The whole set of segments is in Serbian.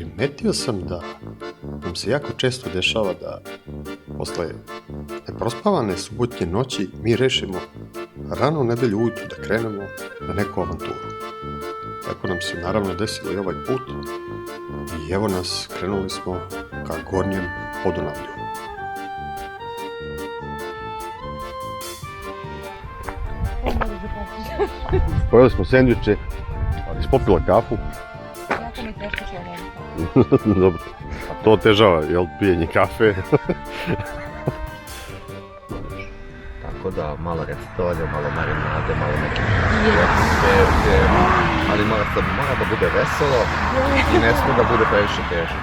primetio sam da nam se jako često dešava da posle neprospavane subotnje noći mi rešimo rano u nedelju ujutru da krenemo na neku avanturu. Tako nam se naravno desilo i ovaj put i evo nas, krenuli smo ka Gornjem Podunavlju. Pojeli smo sendviče, ali si popila kafu. Jako mi teško čovjek. Dobro, to otežava, jel, pijenje kafe. Tako da, malo recitolja, malo marinade, malo neke atmosferke, ali mora da bude veselo i ne smije da bude previše teško.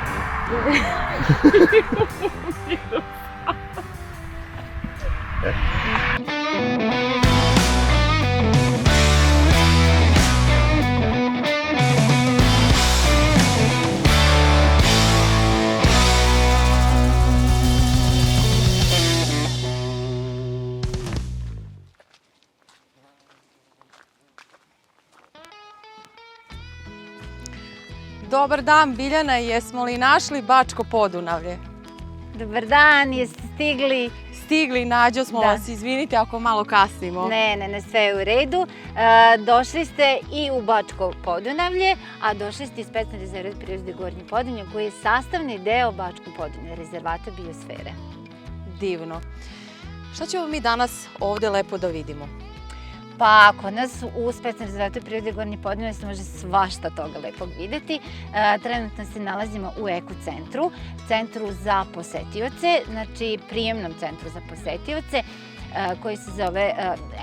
Dobar dan, Biljana, jesmo li našli Bačko Podunavlje? Dobar dan, jeste stigli? Stigli, Nađo smo vas, izvinite ako malo kasnimo. Ne, sve je u redu. Došli ste i u Bačko Podunavlje, a došli ste iz specijalne rezervat prirode Gornje Podunavlje, koji je sastavni deo Bačko Podunavlja, rezervata biosfere. Divno. Šta ćemo mi danas ovde lepo da vidimo? Pa, kod nas u specijalnoj rezervatu prirode Gornje Podunavlje se može svašta toga lepog videti. Trenutno se nalazimo u ekocentru, centru za posetioce, znači prijemnom centru za posetioce, koji se zove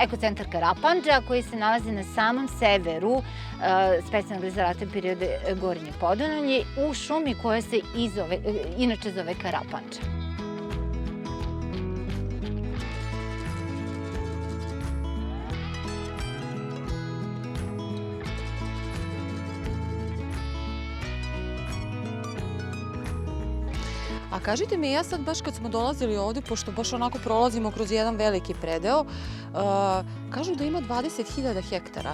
Ekocentar Karapandža, koji se nalazi na samom severu specijalnog rezervata prirode Gornje Podunavlje u šumi koja se inače zove Karapandža. A kažite mi, ja sad baš kad smo dolazili ovde, pošto baš onako prolazimo kroz jedan veliki predeo, kažu da ima 20.000 hektara.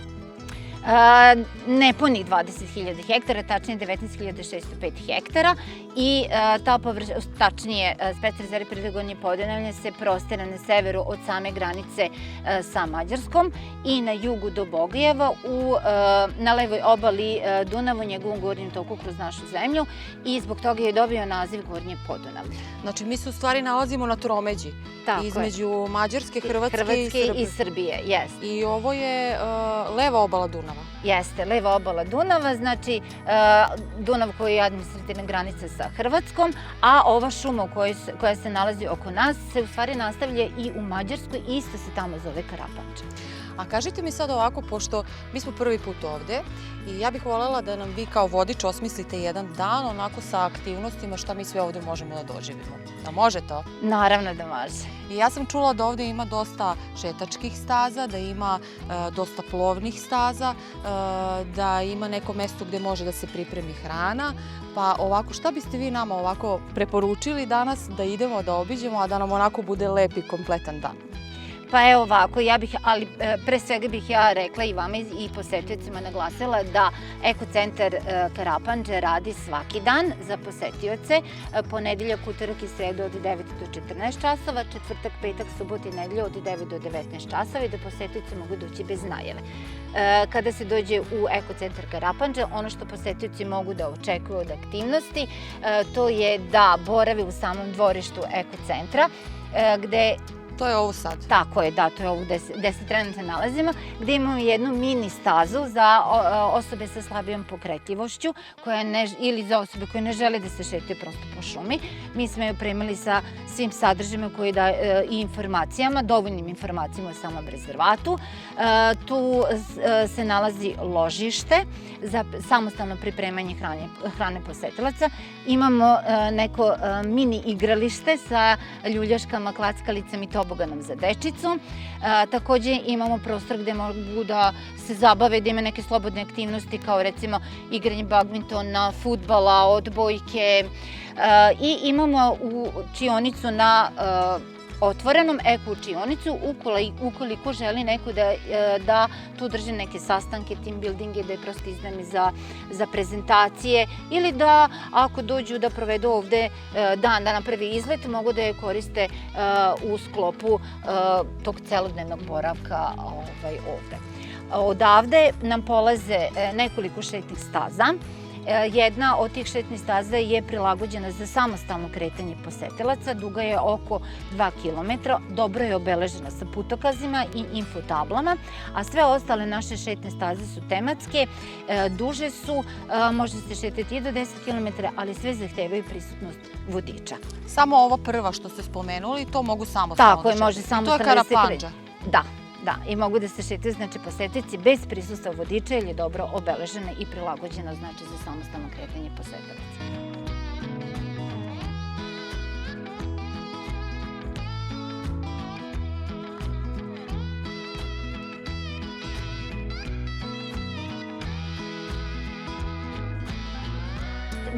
Nepunih 20.000 hektara, tačnije 19.605 hektara i tačnije specijalna rezervat prirode Gornje Podunavlje se prostire na severu od same granice sa Mađarskom i na jugu do Bogojeva, na levoj obali Dunava u njegovom gornjem toku kroz našu zemlju i zbog toga je dobio naziv Gornje Podunavlje. Znači mi se u stvari nalazimo na tromeđi, između Mađarske, Hrvatske i Srbije. Jeste. I ovo je leva obala Dunava. Jeste, leva obala Dunava, znači Dunav koji je administrativna granica sa Hrvatskom, a ova šuma koja se nalazi oko nas se u stvari nastavlja i u Mađarskoj, isto se tamo zove Karapandža. A kažite mi sad ovako, pošto mi smo prvi put ovde i ja bih voljela da nam vi kao vodič osmislite jedan dan onako sa aktivnostima šta mi sve ovde možemo da doživimo. Da može to? Naravno da može. I ja sam čula da ovde ima dosta šetačkih staza, da ima dosta plovnih staza, da ima neko mesto gde može da se pripremi hrana. Pa ovako, šta biste vi nama ovako preporučili danas da idemo, da obiđemo, a da nam onako bude lep i kompletan dan? Pa evo ovako, ali pre svega bih ja rekla i vama i posetiocima naglasila da Ekocentar Karapandža radi svaki dan za posetioce, ponedeljak, utorak i sredu od 9 do 14 časova, četvrtak, petak, subot i nedelju od 9 do 19 časova i da posetioci mogu doći bez najave. Kada se dođe u Ekocentar Karapandža, ono što posetioci mogu da očekuju od aktivnosti, to je da borave u samom dvorištu Ekocentra, gde To je ovo sad? Tako je, da, to je ovo gde se trenutno nalazimo, gde imamo jednu mini stazu za osobe sa slabijom pokretljivošću ili za osobe koje ne žele da se šetaju prosto po šumi. Mi smo je opremili sa svim sadržajima i informacijama, dovoljnim informacijama o samom rezervatu. Tu se nalazi ložište za samostalno pripremanje hrane posetilaca. Imamo neko mini igralište sa ljuljaškama, klackalicama i toboganom za dečicu. Takođe imamo prostor gde mogu da se zabave, da ima neke slobodne aktivnosti kao recimo igranje badmintona, fudbala, odbojke i imamo učionicu na otvorenom eko-učionicu ukoliko želi neko da tu drži neke sastanke, team buildinge, da je prosto iznajmi za prezentacije ili da ako dođu da provedu ovde dan, da napravi izlet, mogu da je koriste u sklopu tog celodnevnog boravka ovde. Odavde nam polaze nekoliko šetnih staza. Jedna od tih šetnih staza je prilagođena za samostalno kretanje posetilaca, duga je oko 2 km, dobro je obeležena sa putokazima i infotablama, a sve ostale naše šetne staze su tematske, duže su, može se šetati i do 10 km, ali sve zahtevaju prisutnost vodiča. Samo ovo prva što ste spomenuli, to mogu samostalno Tako je, može samostalno da se Karapandža. Da, i mogu da se šetaju, znači, posetilaci bez prisustva vodiča jer je dobro obeležena i prilagođena, znači, za samostalno kretanje posetilaca.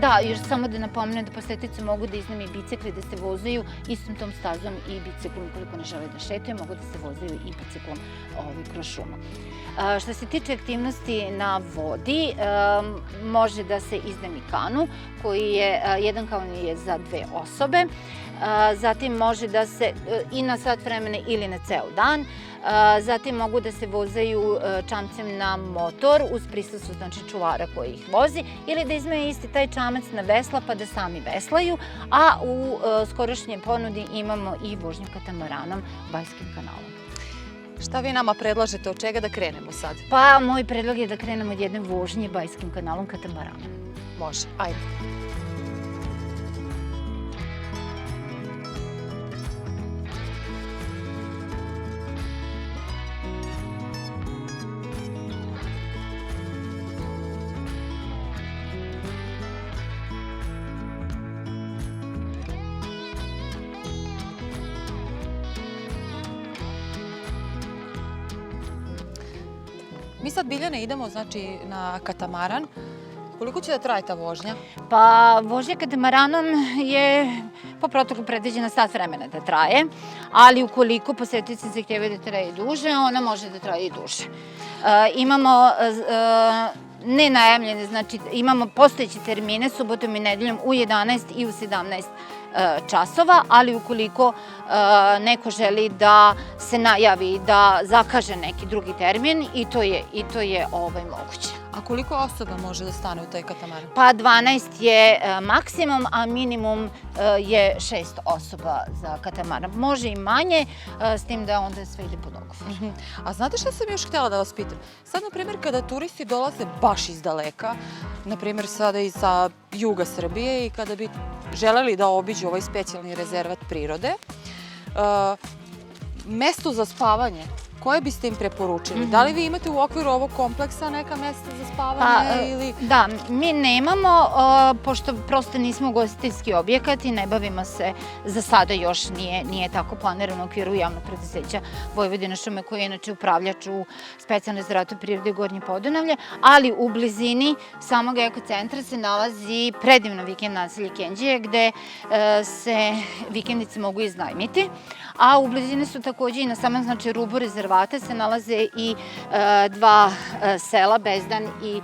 Da, još samo da napomenem da posetilaci mogu da iznajme bicikli, da se vozaju istom tom stazom i biciklom, ukoliko ne žele da šetaju, mogu da se vozaju i biciklom kroz šumu. Što se tiče aktivnosti na vodi, može da se iznajmi kanu, koji je, jedan kanu je za 2 osobe, zatim može da se i na sat vremena ili na ceo dan, zatim mogu da se vozaju čamcem na motor uz prisustvo, znači, čuvara koji ih vozi, ili da izmaju isti taj čamac na vesla pa da sami veslaju, a u skorošnjoj ponudi imamo i vožnju katamaranom Bajskim kanalom. Šta vi nama predlažete, od čega da krenemo sad? Pa, moj predlog je da krenemo od jedne vožnje Bajskim kanalom katamaranom. Može, ajde. Mi sad, Biljane, idemo, znači, na katamaran. Koliko će da traje ta vožnja? Pa, vožnja katamaranom je po protokolu predviđena sat vremena da traje, ali ukoliko posetioci zahtevaju da traje duže, ona može da traje i duže. Imamo nenajavljene, znači imamo postojeće termine subotom i nedeljom u 11 i u 17 časova, ali ukoliko neko želi da se najavi, da zakaže neki drugi termin, i to je moguće. A koliko osoba može da stane u taj katamaran? Pa 12 je maksimum, a minimum je 6 osoba za katamaran. Može i manje, s tim da onda sve ide po dogovoru. A znate šta sam još htjela da vas pitam? Sad, na primjer, kada turisti dolaze baš iz daleka, na primjer sada i sa juga Srbije, i kada bi želeli da obiđu ovaj specijalni rezervat prirode, mesto za spavanje, koje biste im preporučili? Da li vi imate u okviru ovog kompleksa neka mesta za spavanje? Da, mi nemamo, pošto prosto nismo ugostiteljski objekat i ne bavimo se, za sada još nije tako planirano u okviru javnog preduzeća Vojvodina šume, koji je inače upravljač u specijalnoj rezervatu prirode Gornje Podunavlje, ali u blizini samog ekocentra se nalazi predivno vikend naselje Kenđije, gde se vikendice mogu iznajmiti, a u blizini su takođe i na samom, znači, rubu rezervata se nalaze i 2 sela, Bezdan i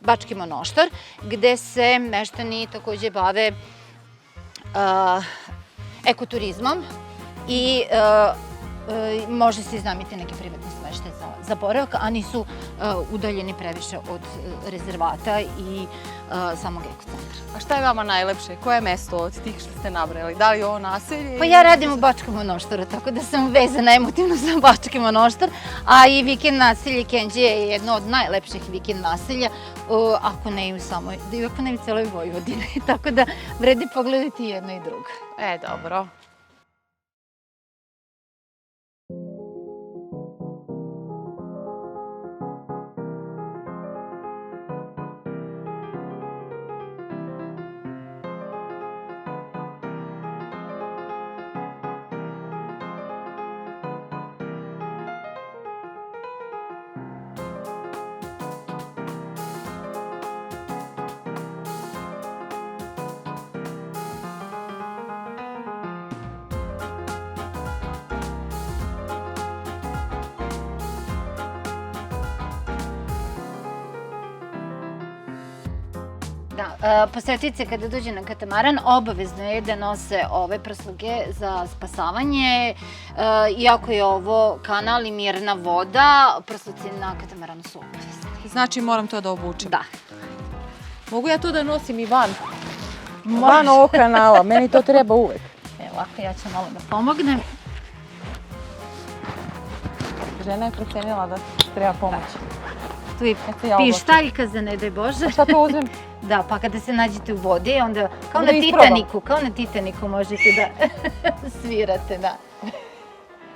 Bački Monoštor, gde se meštani takođe bave ekoturizmom i može se iznajmiti neki privatni smeštaj za boravak, a nisu udaljeni previše od rezervata i samog ekocentra. A šta je vama najlepše? Koje je mesto od tih što ste nabrali? Da li je ovo naselje? Pa ja radim u Bačkom Monoštoru, tako da sam vezana emotivno za Bački Monoštor, a i vikend naselje Kenđije je jedno od najlepših vikend naselja, ako ne i u celoj Vojvodini, tako da vredi pogledati jedno i drugo. Dobro. Da, posetioci kada dođe na katamaran obavezno je da nose ove prsluge za spasavanje. Iako je ovo kanal i mirna voda, prsluci na katamaranu su obavezni. Znači moram to da obučem. Da. Mogu ja to da nosim i van? Može. Van ovog kanala, meni to treba uvek. Evo ovako, ja ću malo da pomognem. Žena je procenila da treba pomoći. Tu je Eto ja oblačim. pištaljka za ne daj Bože. Šta to uzmem? Da, pa kada se nađete u vodi, onda kao Da na isprobam. Titaniku možete da svirate, da.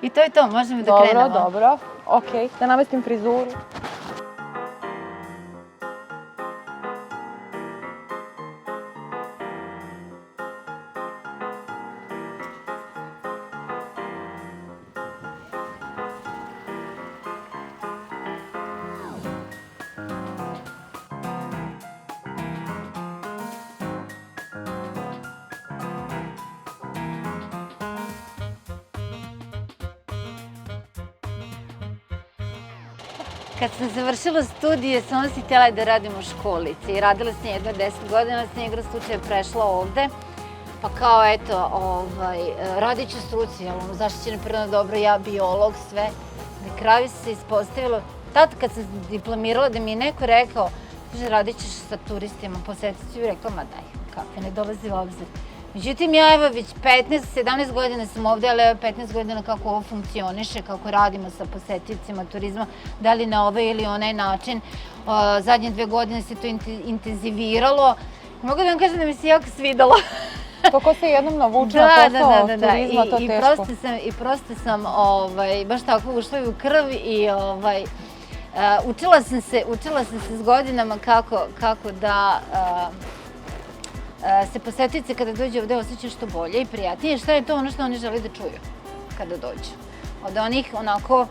I to je to, možemo da krenemo. Dobro. Okej, da namestim frizuru. Kad sam završila studije, samo si htjela da radim u školici i radila sam jedno 10 godina, sam igra slučaja prešla ovde. Pa kao eto, radit ću struci, zaštićeno prirodno dobro, ja biolog, sve. Na kraju se ispostavilo, tad kad sam diplomirala da mi je neko rekao, kaže radit ćeš sa turistima, posetit ću i rekla, ma daj, kakve, ne dolazi u obzir. Međutim, ja evo već 15-17 godina sam ovde, ali evo 15 godina kako ovo funkcioniše, kako radimo sa posetiocima turizma, da li na ovaj ili onaj način. Zadnje 2 godine se to intenziviralo. Mogu da vam kažem da mi se jako svidalo. To ko se jednom navuče na posao turizma, to teško. I prosto sam baš tako ušla u krv i učila sam se s godinama kako da se posetioci kada dođu ovde osjećaju što bolje i prijatnije. Šta je to ono što oni žele da čuju kada dođu? Od onih onako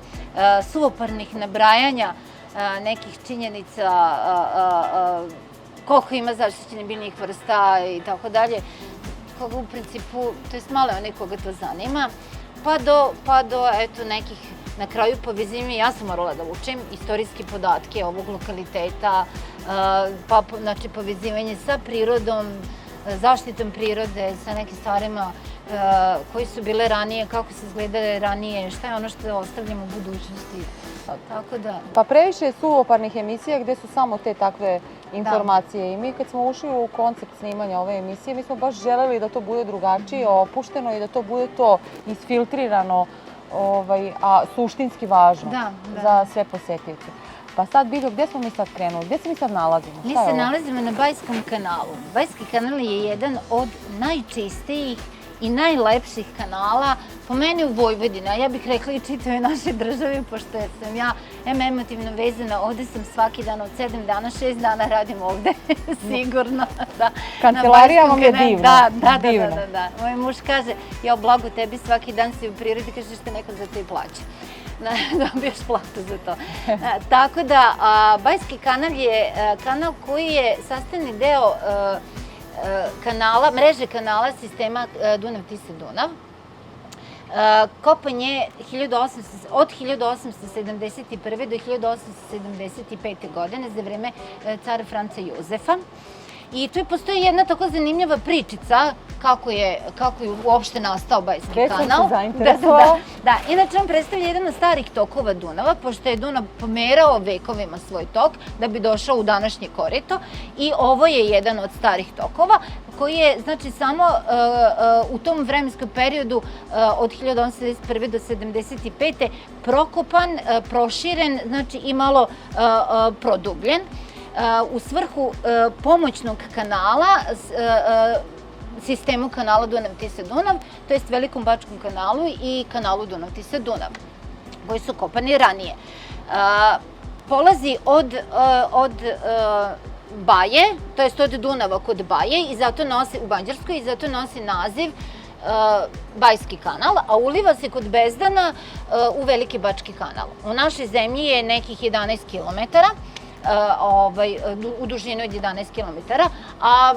suvoparnih nabrajanja nekih činjenica, koliko ima zaštićenih biljnih vrsta i tako dalje, koga u principu, to jest malo je onih koga to zanima, pa do eto nekih na kraju povezivanja. Ja sam morala da učim istorijske podatke ovog lokaliteta, pa znači povezivanje sa prirodom, zaštitom prirode, sa nekim stvarima koji su bile ranije, kako se izgledale ranije, šta je ono što ostavljamo u budućnosti. Tako da... Pa previše je suvoparnih emisija gde su samo te takve informacije i mi kad smo ušli u koncept snimanja ove emisije, mi smo baš želeli da to bude drugačije, opušteno i da to bude to isfiltrirano, a suštinski važno za sve posetioce. Pa sad, Biljo, gde smo mi sad krenuli? Gde se mi sad nalazimo? Mi se nalazimo na Bajskom kanalu. Bajski kanal je jedan od najčistijih i najlepših kanala, po meni u Vojvodini, a ja bih rekla i čitavoj našoj državi, pošto sam ja emotivno vezana, ovde sam svaki dan od 7 dana, 6 dana radim ovde, sigurno. Kancelarija vam je divna. Da. Moj muž kaže, ja blago tebi, svaki dan si u prirodi, kažeš te neko za to i plaća. Dobiješ platu za to. Tako da, Bajski kanal je kanal koji je sastavni deo mreže kanala sistema Dunav-Tisa-Dunav. Kopan je od 1871. do 1875. godine za vreme cara Franca Jozefa. I tu postoji jedna tako zanimljiva pričica kako je uopšte nastao Bajski kanal. Već sam se zainteresovala. Da, inače on predstavlja jedan od starih tokova Dunava, pošto je Dunav pomerao vekovima svoj tok da bi došao u današnje korito. I ovo je jedan od starih tokova koji je, znači, samo u tom vremenskom periodu od 1871. do 1875. prokopan, proširen, znači i malo produbljen u svrhu pomoćnog kanala sistemu kanala Dunav-Tisa-Dunav, to jest Velikom Bačkom kanalu i kanalu Dunav-Tisa-Dunav, koji su kopani ranije. Polazi od Baje, to jest od Dunava kod Baje i zato nosi u Banđarskoj i zato nosi naziv Bajski kanal, a uliva se kod Bezdana u Veliki Bački kanal. U našoj zemlji je nekih 11 kilometara, u dužinu od 11 km, a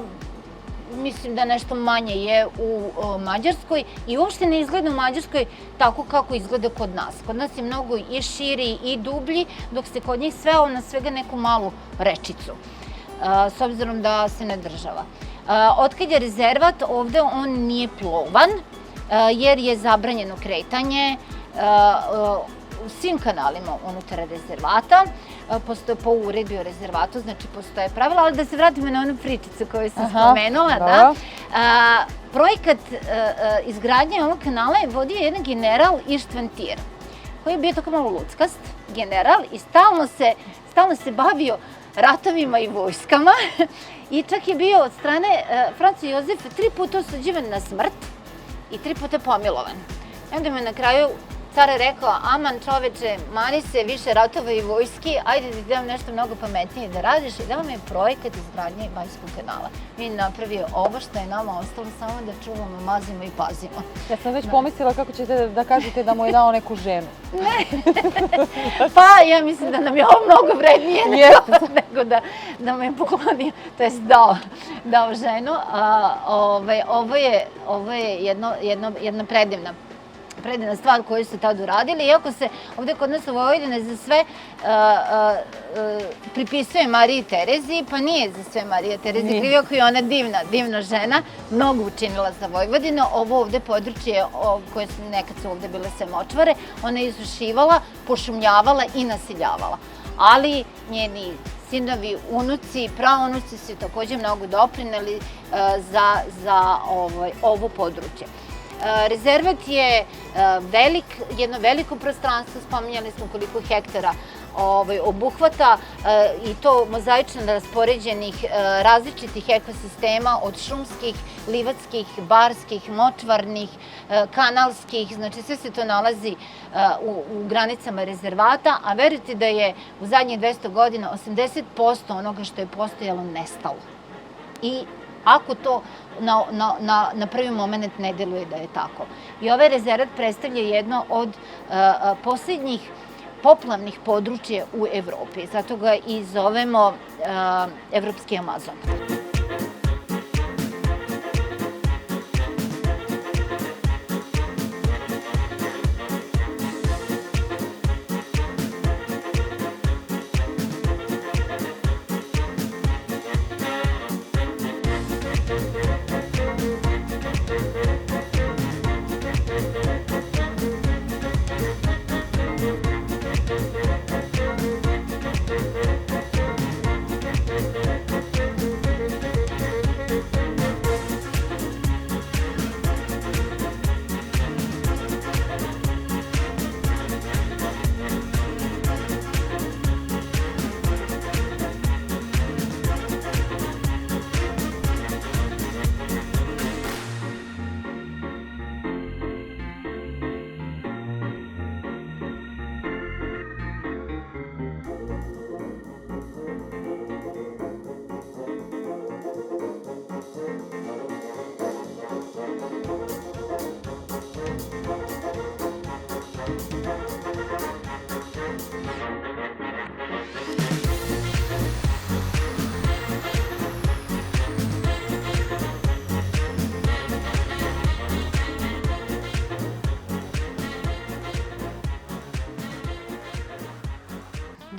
mislim da nešto manje je u Mađarskoj i uopšte ne izgleda u Mađarskoj tako kako izgleda kod nas. Kod nas je mnogo i širi i dublji, dok se kod njih sveo na svega neku malu rečicu. s obzirom da se ne država. Otkad je rezervat, ovde on nije plovan, jer je zabranjeno kretanje u svim kanalima unutar rezervata. Postoje po uredbi o rezervatu, znači postoje pravila, ali da se vratimo na onu pričicu koju sam spomenula. Da. Projekat izgradnje ovog kanala je vodio jedan general Ištvan Tir, koji je bio tako malo luckast general i stalno se bavio ratovima i vojskama i čak je bio od strane Franca Jozefa 3 puta osuđivan na smrt i 3 puta pomilovan. I onda mu je na kraju car rekao, aman čoveče, mani se više ratova i vojski, ajde ti dam nešto mnogo pametnije da radiš i dao mi je projekat izgradnje Banjskog kanala. I napravio ovo što je nama ostalo samo da čuvamo, mazimo i pazimo. Ja sam već pomislila kako ćete da kažete da mu je dao neku ženu. Ne, pa ja mislim da nam je ovo mnogo vrednije nego da mu je poklonio, to jest dao ženu. Ovo je jedna predivna stvar koju su tad uradili, iako se ovde kod nas u Vojvodini za sve pripisuje Mariji Terezi, pa nije za sve Marija Terezi kriva, iako je ona divna žena, mnogo učinila za Vojvodinu. Ovo ovde područje koje su nekad su ovde bile sve močvare, ona je izušivala, pošumljavala i naseljavala. Ali njeni sinovi, unuci, praunuci su takođe mnogo doprineli za ovo područje. Rezervat je jedno veliko prostranstvo, spominjali smo koliko hektara obuhvata i to mozaično raspoređenih različitih ekosistema od šumskih, livatskih, barskih, močvarnih, kanalskih, znači sve se to nalazi u granicama rezervata, a verujte da je u zadnjih 200 godina 80% onoga što je postojalo nestalo. I ako to na prvi moment ne deluje da je tako. I ovaj rezervat predstavlja jedno od poslednjih poplavnih područja u Evropi. Zato ga i zovemo Evropski Amazon.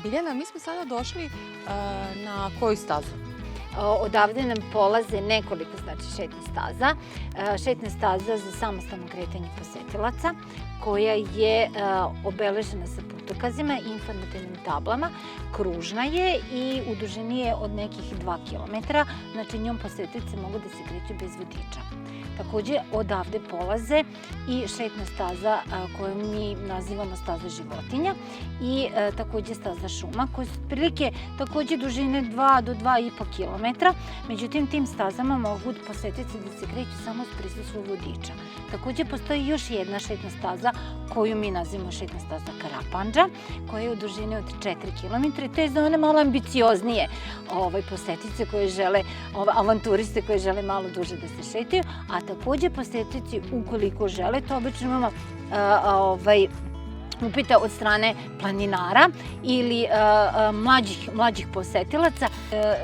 Biljana, mi smo sada došli na koju stazu? Odavde nam polaze nekoliko šetnih staza. Šetna staza za samostalno kretanje posetilaca, koja je obeležena sa putokazima i informativnim tablama. Kružna je i u dužini je od nekih 2 km, znači njom posetioci mogu da se kreću bez vodiča. Takođe, odavde polaze i šetna staza koju mi nazivamo staza životinja i takođe staza šuma, koje su otprilike takođe dužine 2 do 2,5 km. Međutim, tim stazama mogu posetioci da se kreću samo uz prisustvo vodiča. Takođe, postoji još jedna šetna staza koju mi nazivamo šetna staza Karapandža, koja je u dužini od 4 km. To je za one malo ambicioznije posetioce koje žele, avanturiste koje žele malo duže da se šetaju, a takođe posetioci ukoliko žele, to obično imamo upita od strane planinara ili mlađih posetilaca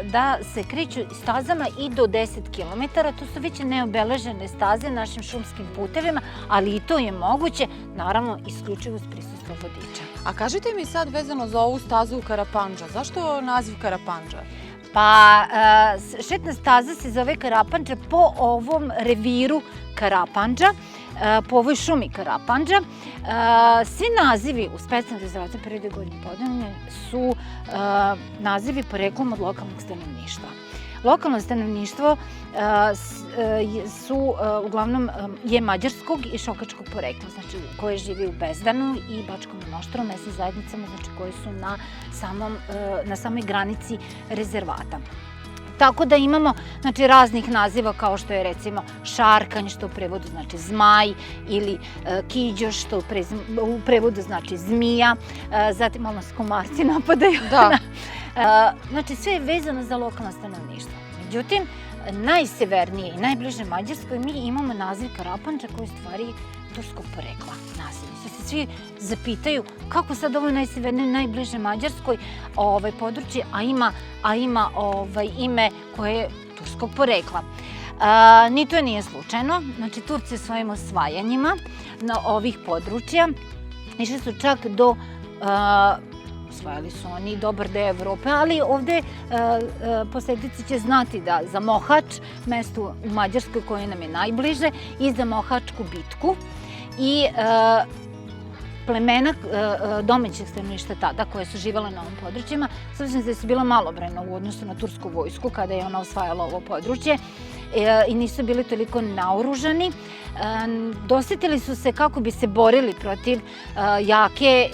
da se kreću stazama i do 10 km. To su već neobeležene staze našim šumskim putevima, ali i to je moguće, naravno, isključivo uz prisustvo vodiča. A kažite mi sad vezano za ovu stazu Karapandža, zašto naziv Karapandža? Pa šetna staza se zove Karapandža po ovom reviru Karapandža, po ovoj šumi Karapandža. Svi nazivi u specijalnom rezervatu Prirodne Gornje Podrinje su nazivi poreklom od lokalnog stanovništva. Lokalno stanovništvo uglavnom je mađarskog i šokačkog porekla, znači koje živi u Bezdanu i Bačkom Monoštoru, mesnim zajednicama, znači koje su na samoj granici rezervata. Tako da imamo raznih naziva kao što je recimo šarkanj, što u prevodu znači zmaj, ili kiđoš, što u prevodu znači zmija, zatim malo nas komarci napadaju. Da. Znači sve je vezano za lokalno stanovništvo. Međutim, najsevernije i najbliže Mađarskoj mi imamo naziv Karapandža koji je u stvari turskog porekla naziv. Se svi zapitaju kako sad ovo najsevernije, najbliže Mađarskoj područje, a ima ime koje je turskog porekla. Ni to nije slučajno. Znači, Turci svojim osvajanjima ovih područja išli su čak do osvajali su oni dobar deo Evrope, ali ovde posetici će znati da za Mohač, mesto u Mađarskoj koje nam je najbliže, i za Mohačku bitku i plemena domaćeg stanovništva tada, koje su živjela na ovim područjima, s obzirom da su bila malobrojna u odnosu na tursku vojsku kada je ona osvajala ovo područje i nisu bili toliko naoružani. Dosetili su se kako bi se borili protiv jake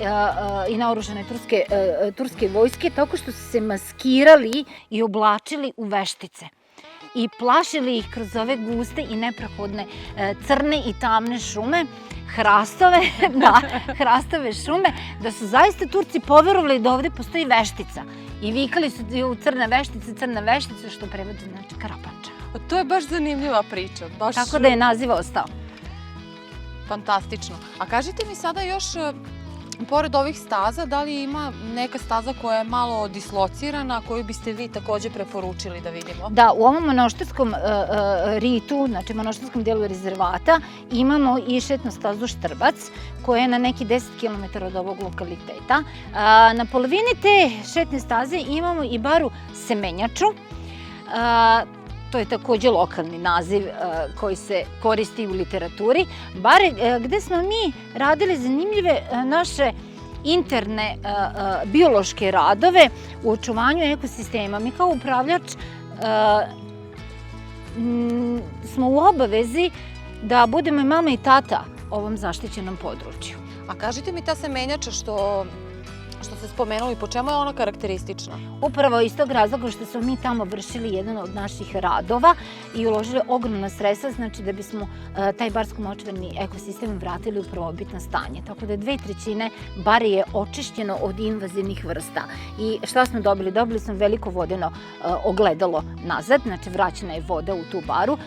i naoružane turske vojske tako što su se maskirali i oblačili u veštice i plašili ih kroz ove guste i neprohodne crne i tamne šume, hrastove šume, da su zaista Turci poverovali da ovde postoji veštica i vikali su crna veštica, što prevodi znači Karapandža. To je baš zanimljiva priča. Tako da je naziv ostao. Fantastično. A kažite mi sada još, pored ovih staza, da li ima neka staza koja je malo dislocirana, koju biste vi takođe preporučili da vidimo? Da, u ovom monoštorskom ritu, znači monoštorskom delu rezervata, imamo i šetnu stazu Štrbac, koja je na neki 10 km od ovog lokaliteta. Na polovini te šetne staze imamo i baru Semenjaču. To je takođe lokalni naziv koji se koristi u literaturi. Bare gde smo mi radili zanimljive naše interne biološke radove u očuvanju ekosistema. Mi kao upravljač smo u obavezi da budemo i mama i tata ovom zaštićenom području. A kažite mi, ta semenjača što ste spomenuli, po čemu je ona karakteristična? Upravo iz tog razloga što smo mi tamo vršili jedan od naših radova i uložili ogromna sredstva, znači da bismo taj barsko-močvarni ekosistem vratili u prvobitno stanje. Tako da 2/3 bare je očišćeno od invazivnih vrsta. I šta smo dobili? Dobili smo veliko vodeno ogledalo nazad, znači vraćena je voda u tu baru.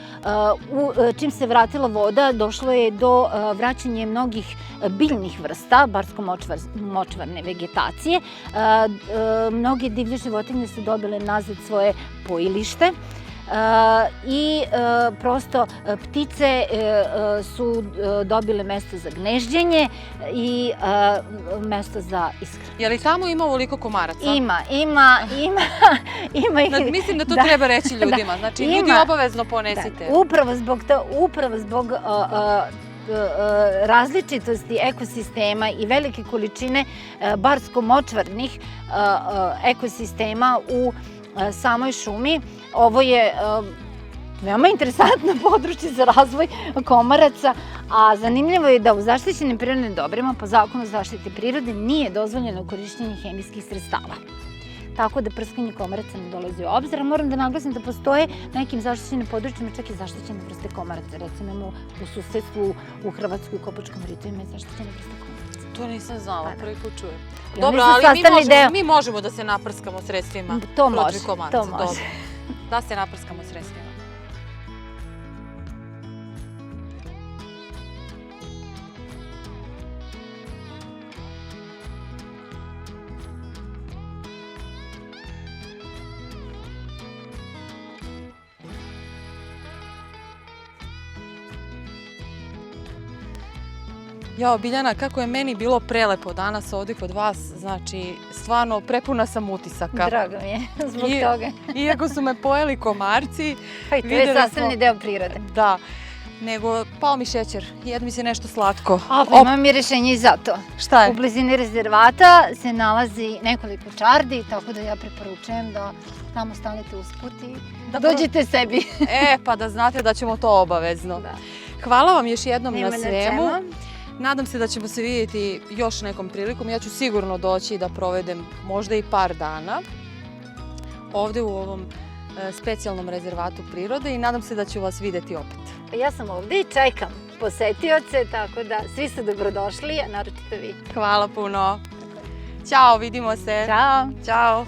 Čim se vratila voda, došlo je do vraćanja mnogih biljnih vrsta, barsko-močvarne vegetacije. Mnoge divlje životinje su dobile nazad svoje pojilište i prosto ptice su dobile mesto za gnežđenje i mesto za ishranu. Je li tamo ima ovoliko komaraca? Ima ih. Mislim da to treba reći ljudima. Znači, ljudi obavezno ponesite. Upravo zbog različitosti ekosistema i velike količine barsko-močvarnih ekosistema u samoj šumi. Ovo je veoma interesantno područje za razvoj komaraca, a zanimljivo je da u zaštićenim prirodnim dobrima po zakonu o zaštiti prirode nije dozvoljeno korišćenje hemijskih sredstava. Tako da prskanje komaraca ne dolazi u obzir. Moram da naglasim da postoje na nekim zaštićenim područjima čak i zaštićene vrste komaraca. Recimo u susedstvu u Hrvatskoj, u Kopačkom ritu ima zaštićene vrste komaraca. To nisam znala, prvi put čujem. I Dobro, oni su ali sastavni deo. mi možemo da se naprskamo sredstvima protiv komaraca. To može. Da se naprskamo sredstvima. Jao, Biljana, kako je meni bilo prelepo danas ovdje kod vas, znači stvarno prepuna sam utisaka. Drago mi je zbog toga. Iako su me pojeli komarci. Pa i to je sastavni deo prirode. Da, nego pao mi šećer, jed mi se nešto slatko. A, pa imam i rešenje i za to. Šta je? U blizini rezervata se nalazi nekoliko čardi, tako da ja preporučujem da tamo stanete usput i da dođete sebi. Pa da znate da ćemo to obavezno. Da. Hvala vam još jednom Nema na na svemu. čemu. Nadam se da ćemo se vidjeti još nekom prilikom. Ja ću sigurno doći da provedem možda i par dana ovdje u ovom specijalnom rezervatu prirode i nadam se da ću vas vidjeti opet. Ja sam ovdje i čekam posetioce, tako da svi su dobrodošli, a naročito vi. Hvala puno. Ćao, vidimo se. Ćao. Ćao.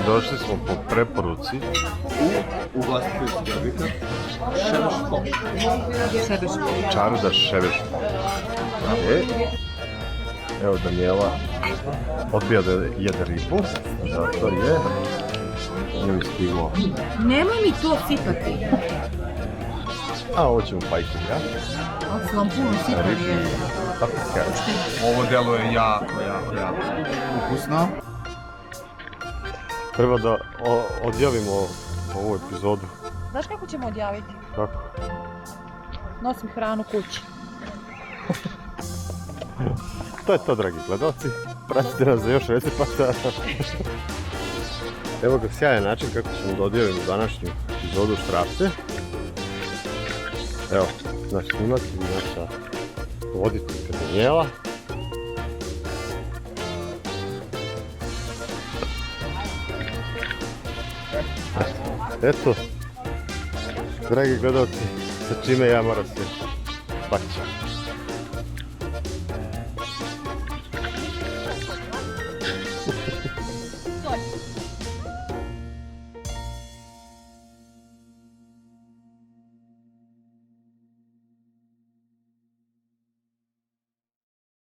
Došli smo po preporuci u ugostiteljski objekat Čarda Šebeš. Evo Danijela odbija da jede ribu, zato je njoj stiglo. Nemoj mi to sipati. A ovo ćemo pajki, ja? Ako sam puno sipati. Paprika. Ovo deluje jako ukusno. Treba da odjavimo ovu epizodu. Znaš kako ćemo odjaviti? Kako? Nosim hranu kući. To je to, dragi gledalci. Pratite nas za još recepata. Evo ga sjajan način kako ćemo da odjavimo današnju epizodu Štrapce. Evo, naš snimatelj, naša voditeljka Danijela. Eto, dragi gledalci, sa čime ja moram se spaći.